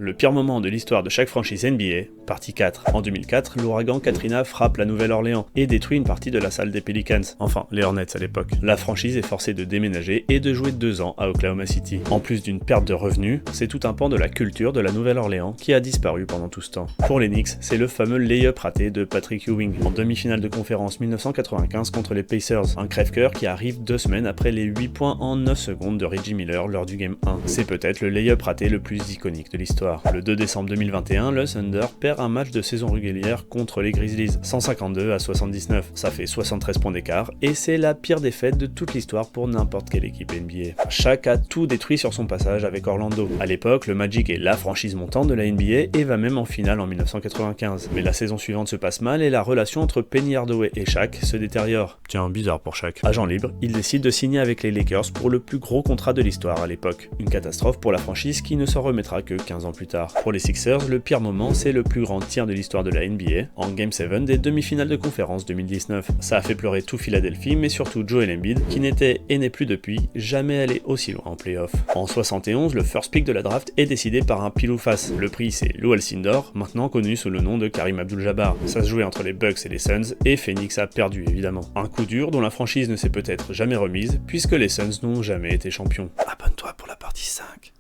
Le pire moment de l'histoire de chaque franchise NBA, partie 4. En 2004, l'ouragan Katrina frappe la Nouvelle-Orléans et détruit une partie de la salle des Pelicans, enfin les Hornets à l'époque. La franchise est forcée de déménager et de jouer 2 ans à Oklahoma City. En plus d'une perte de revenus, c'est tout un pan de la culture de la Nouvelle-Orléans qui a disparu pendant tout ce temps. Pour les Knicks, c'est le fameux lay-up raté de Patrick Ewing en demi-finale de conférence 1995 contre les Pacers, un crève-cœur qui arrive 2 semaines après les 8 points en 9 secondes de Reggie Miller lors du Game 1. C'est peut-être le lay-up raté le plus iconique de l'histoire. Le 2 décembre 2021, le Thunder perd un match de saison régulière contre les Grizzlies, 152-79. Ça fait 73 points d'écart et c'est la pire défaite de toute l'histoire pour n'importe quelle équipe NBA. Shaq a tout détruit sur son passage avec Orlando. À l'époque, le Magic est la franchise montante de la NBA et va même en finale en 1995. Mais la saison suivante se passe mal et la relation entre Penny Hardaway et Shaq se détériore. Tiens, bizarre pour Shaq. Agent libre, il décide de signer avec les Lakers pour le plus gros contrat de l'histoire à l'époque. Une catastrophe pour la franchise qui ne s'en remettra que 15 ans plus tard. Pour les Sixers, le pire moment, c'est le plus grand tir de l'histoire de la NBA, en Game 7 des demi-finales de conférence 2019. Ça a fait pleurer tout Philadelphie, mais surtout Joel Embiid, qui n'était et n'est plus depuis jamais allé aussi loin en playoff. En 71, le first pick de la draft est décidé par un pile ou face. Le prix c'est Lou Alcindor, maintenant connu sous le nom de Karim Abdul-Jabbar. Ça se jouait entre les Bucks et les Suns, et Phoenix a perdu évidemment. Un coup dur dont la franchise ne s'est peut-être jamais remise, puisque les Suns n'ont jamais été champions. Abonne-toi pour la partie 5.